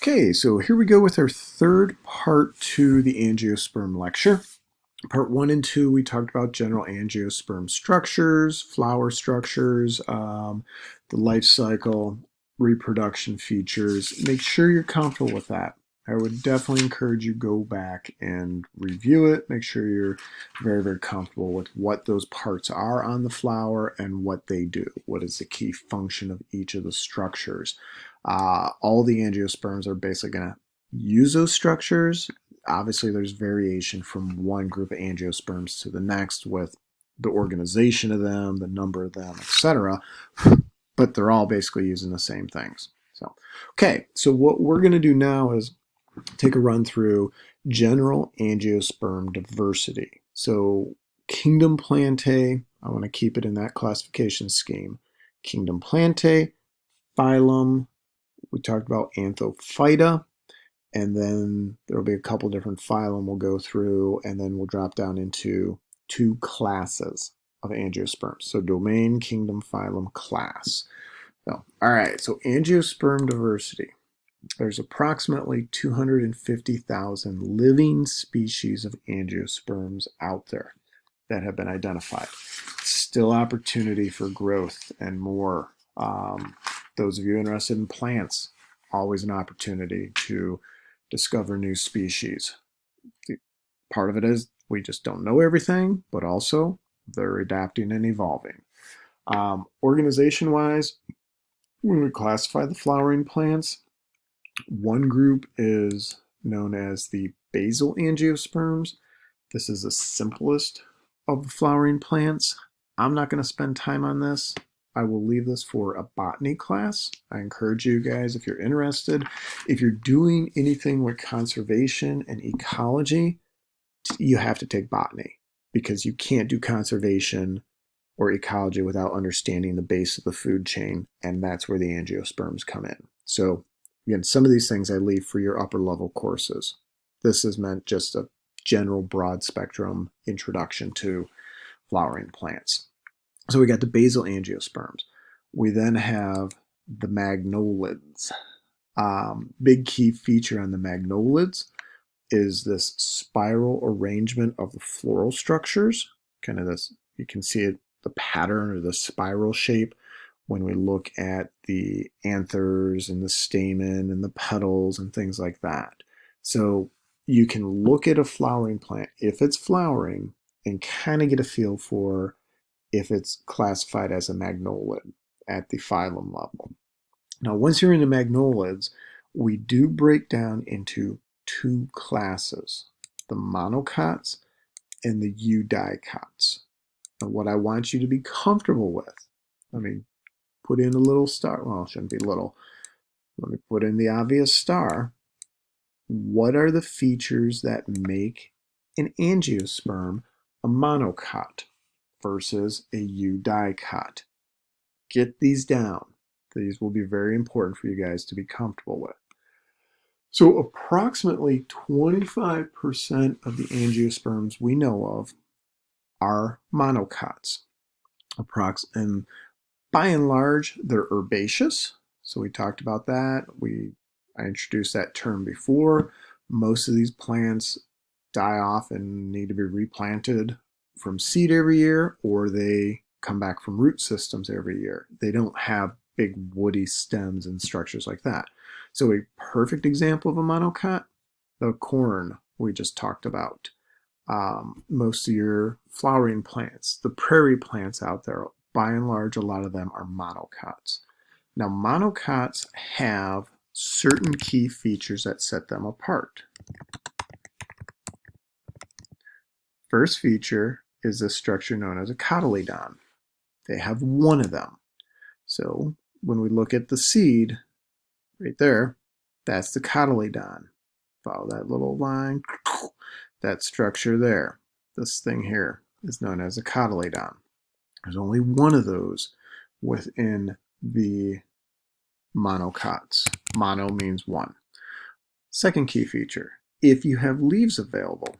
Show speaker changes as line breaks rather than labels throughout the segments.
Okay, so here we go with our third part to the angiosperm lecture. Part 1 and 2, we talked about general angiosperm structures, flower structures, the life cycle, reproduction features. Make sure you're comfortable with that. I would definitely encourage you go back and review it. Make sure you're very, very comfortable with what those parts are on the flower and what they do. What is the key function of each of the structures? All the angiosperms are basically going to use those structures. Obviously, there's variation from one group of angiosperms to the next with the organization of them, the number of them, etc. But they're all basically using the same things. So what we're going to do now is take a run through general angiosperm diversity. So kingdom Plantae, I want to keep it in that classification scheme. Kingdom Plantae, phylum, we talked about Anthophyta, and then there'll be a couple different phylum we'll go through, and then we'll drop down into two classes of angiosperms. So domain, kingdom, phylum, class. So, all right, so angiosperm diversity. There's approximately 250,000 living species of angiosperms out there that have been identified. Still opportunity for growth and more. Those of you interested in plants, always an opportunity to discover new species. Part of it is we just don't know everything, but also they're adapting and evolving. Organization-wise, when we classify the flowering plants, one group is known as the basal angiosperms. This is the simplest of the flowering plants. I'm not going to spend time on this. I will leave this for a botany class. I encourage you guys, if you're interested, if you're doing anything with conservation and ecology, you have to take botany because you can't do conservation or ecology without understanding the base of the food chain, and that's where the angiosperms come in. So again, some of these things I leave for your upper level courses. This is meant just a general broad spectrum introduction to flowering plants. So we got the basal angiosperms. We then have the Magnoliids. Big key feature on the Magnoliids is this spiral arrangement of the floral structures. Kind of this, you can see it, the pattern or the spiral shape when we look at the anthers and the stamen and the petals and things like that. So you can look at a flowering plant if it's flowering and kind of get a feel for if it's classified as a magnolid at the phylum level. Now, once you're in the Magnoliids, we do break down into two classes, the Monocots and the Eudicots. Now, what I want you to be comfortable with, let me put in a little star, well, it shouldn't be little, let me put in the obvious star. What are the features that make an angiosperm a monocot versus a eudicot? Get these down. These will be very important for you guys to be comfortable with. So approximately 25% of the angiosperms we know of are monocots. And by and large, they're herbaceous. So we talked about that. I introduced that term before. Most of these plants die off and need to be replanted from seed every year, or they come back from root systems every year. They don't have big woody stems and structures like that. So a perfect example of a monocot, the corn we just talked about. Most of your flowering plants, the prairie plants out there, by and large, a lot of them are monocots. Now, monocots have certain key features that set them apart. First feature is this structure known as a cotyledon. They have one of them. So when we look at the seed, right there, that's the cotyledon. Follow that little line, that structure there. This thing here is known as a cotyledon. There's only one of those within the monocots. Mono means one. Second key feature, if you have leaves available,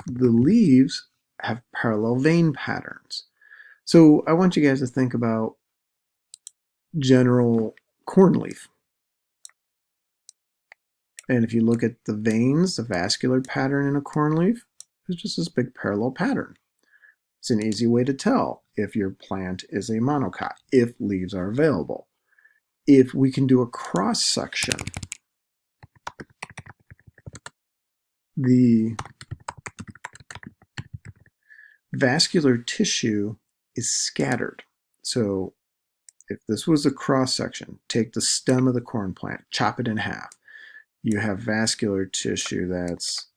the leaves have parallel vein patterns. So I want you guys to think about general corn leaf. And if you look at the veins, the vascular pattern in a corn leaf, it's just this big parallel pattern. It's an easy way to tell if your plant is a monocot, if leaves are available. If we can do a cross section, the vascular tissue is scattered. So if this was a cross section, take the stem of the corn plant, chop it in half. You have vascular tissue that's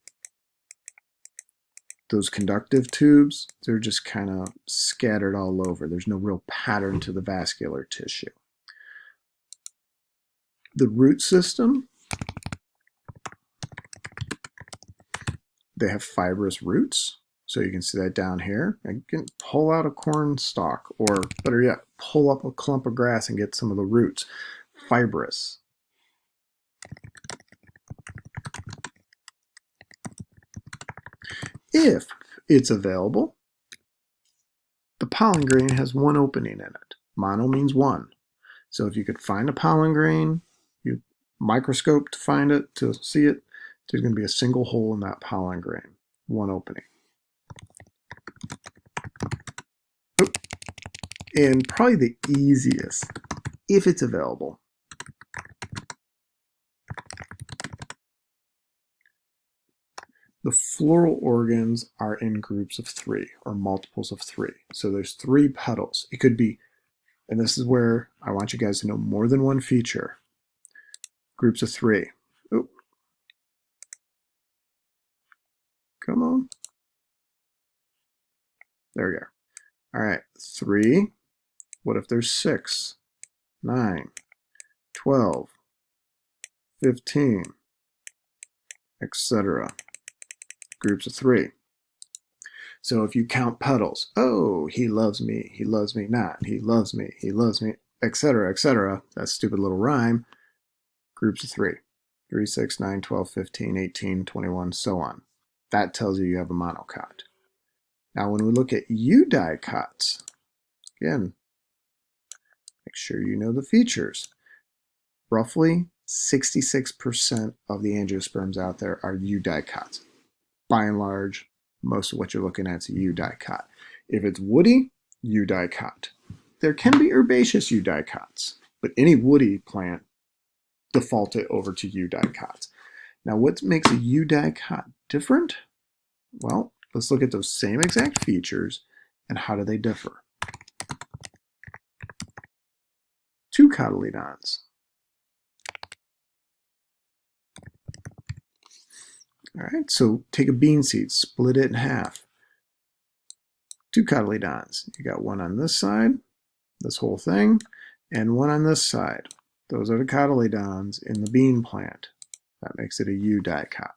those conductive tubes, they're just kind of scattered all over. There's no real pattern to the vascular tissue. The root system, they have fibrous roots. So you can see that down here. I can pull out a corn stalk, or better yet, pull up a clump of grass and get some of the roots. Fibrous. If it's available, the pollen grain has one opening in it. Mono means one. So if you could find a pollen grain, you microscope to find it, to see it, there's going to be a single hole in that pollen grain, one opening. And probably the easiest, if it's available, the floral organs are in groups of 3 or multiples of 3. So there's 3 petals. It could be, and this is where I want you guys to know more than one feature. Groups of 3. Oop. Come on. There we go. All right, 3. What if there's 6, 9, 12, 15, etc. Groups of 3. So if you count petals, oh, he loves me not, he loves me, etc., etc. That stupid little rhyme. Groups of 3. 3, 6, 9, 12, 15, 18, 21, so on. That tells you have a monocot. Now when we look at Eudicots, again, make sure you know the features. Roughly 66% of the angiosperms out there are Eudicots. By and large, most of what you're looking at is a Eudicot. If it's woody, Eudicot. There can be herbaceous Eudicots, but any woody plant, default it over to Eudicots. Now, what makes a Eudicot different? Well, let's look at those same exact features and how do they differ. 2 cotyledons. All right, so take a bean seed, split it in half. 2 cotyledons. You got one on this side, this whole thing, and one on this side. Those are the cotyledons in the bean plant. That makes it a Eudicot.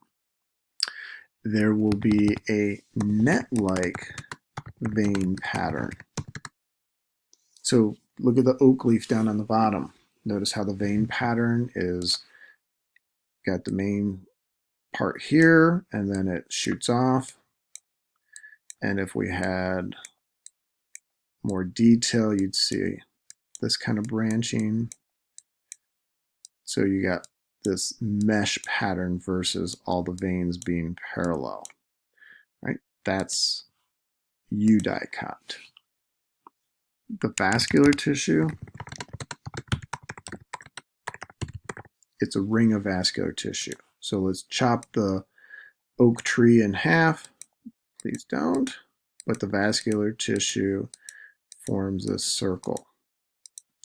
There will be a net-like vein pattern. So look at the oak leaf down on the bottom. Notice how the vein pattern is got the main part here, and then it shoots off. And if we had more detail, you'd see this kind of branching. So you got this mesh pattern versus all the veins being parallel, right? That's Eudicot. The vascular tissue, it's a ring of vascular tissue. So let's chop the oak tree in half. Please don't. But the vascular tissue forms this circle.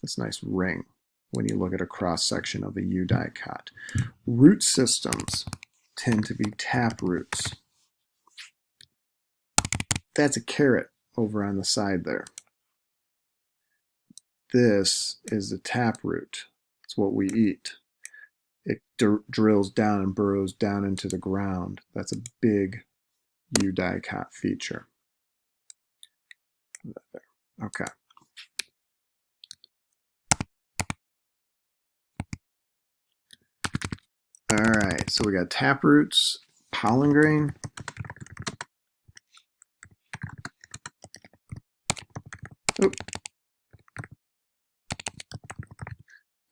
This nice ring when you look at a cross section of a Eudicot. Root systems tend to be tap roots. That's a carrot over on the side there. This is the tap root. It's what we eat. It drills down and burrows down into the ground. That's a big Eudicot feature. Okay. All right, so we got tap roots, pollen grain. Oh.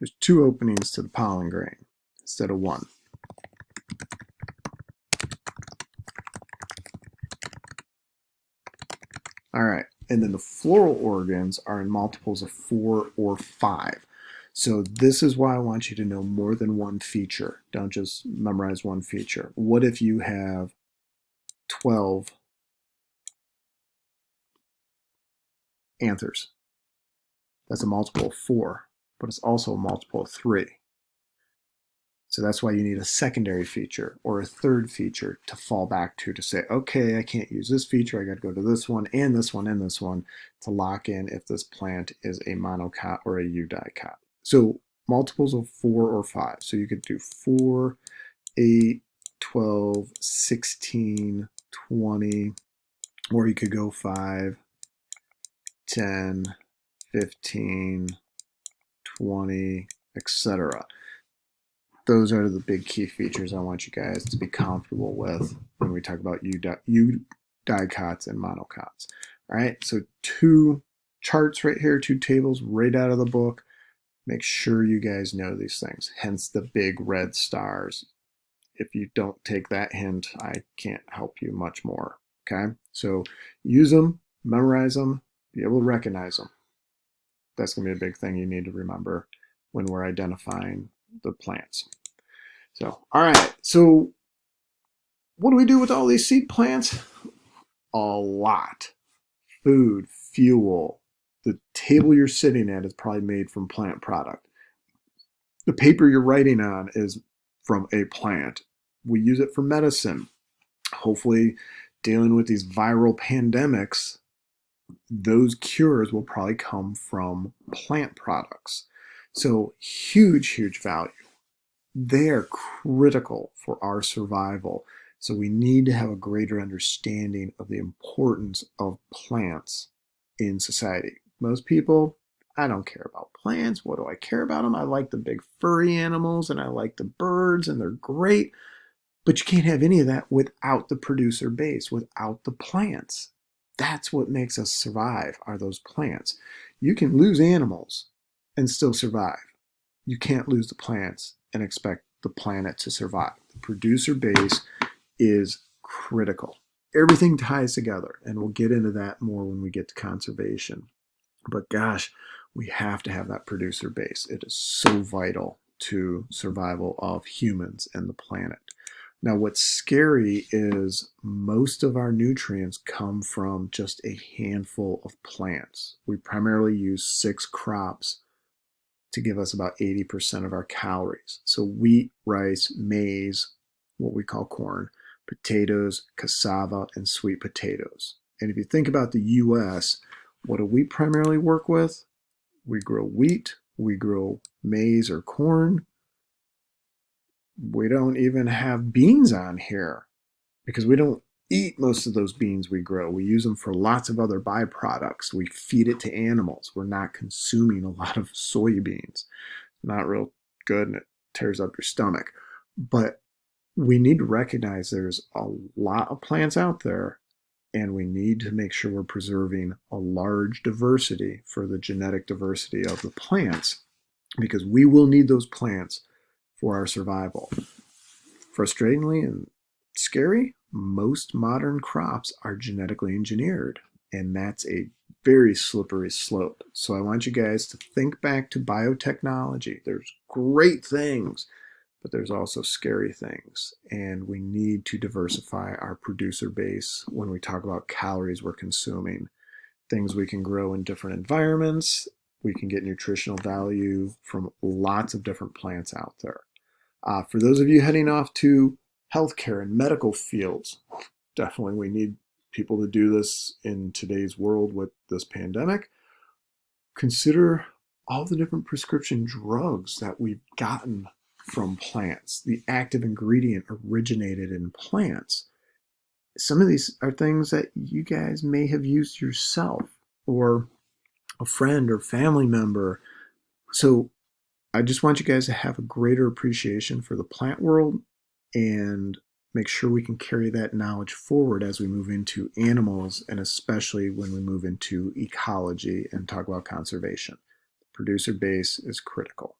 There's 2 openings to the pollen grain instead of 1. All right, and then the floral organs are in multiples of 4 or 5. So this is why I want you to know more than one feature. Don't just memorize one feature. What if you have 12 anthers? That's a multiple of 4, but it's also a multiple of 3. So that's why you need a secondary feature or a third feature to fall back to say, okay, I can't use this feature. I got to go to this one and this one and this one to lock in if this plant is a monocot or a eudicot. So multiples of 4 or 5. So you could do 4, 8, 12, 16, 20, or you could go 5, 10, 15, 20, etc. Those are the big key features I want you guys to be comfortable with when we talk about Eudicots and Monocots. All right, so 2 charts right here, 2 tables right out of the book. Make sure you guys know these things, hence the big red stars. If you don't take that hint, I can't help you much more, okay? So use them, memorize them, be able to recognize them. That's going to be a big thing you need to remember when we're identifying the plants. So, all right. So what do we do with all these seed plants? A lot. Food, fuel. The table you're sitting at is probably made from plant product. The paper you're writing on is from a plant. We use it for medicine. Hopefully, dealing with these viral pandemics, those cures will probably come from plant products. So huge, huge value. They are critical for our survival. So we need to have a greater understanding of the importance of plants in society. Most people, I don't care about plants. What do I care about them? I like the big furry animals and I like the birds and they're great. But you can't have any of that without the producer base, without the plants. That's what makes us survive, are those plants. You can lose animals and still survive. You can't lose the plants and expect the planet to survive. The producer base is critical. Everything ties together, and we'll get into that more when we get to conservation. But gosh, we have to have that producer base. It is so vital to survival of humans and the planet. Now, what's scary is most of our nutrients come from just a handful of plants. We primarily use 6 crops to give us about 80% of our calories. So wheat, rice, maize, what we call corn, potatoes, cassava, and sweet potatoes. And if you think about the US, what do we primarily work with? We grow wheat, we grow maize or corn. We don't even have beans on here because we don't eat most of those beans we grow. We use them for lots of other byproducts. We feed it to animals. We're not consuming a lot of soybeans. Not real good, and it tears up your stomach. But we need to recognize there's a lot of plants out there, and we need to make sure we're preserving a large diversity for the genetic diversity of the plants, because we will need those plants for our survival. Frustratingly and scary, most modern crops are genetically engineered, and that's a very slippery slope. So I want you guys to think back to biotechnology. There's great things, but there's also scary things, and we need to diversify our producer base when we talk about calories we're consuming. Things we can grow in different environments. We can get nutritional value from lots of different plants out there. For those of you heading off to healthcare and medical fields, definitely we need people to do this in today's world with this pandemic. Consider all the different prescription drugs that we've gotten from plants. The active ingredient originated in plants. Some of these are things that you guys may have used yourself or a friend or family member. So I just want you guys to have a greater appreciation for the plant world and make sure we can carry that knowledge forward as we move into animals, and especially when we move into ecology and talk about conservation. The producer base is critical.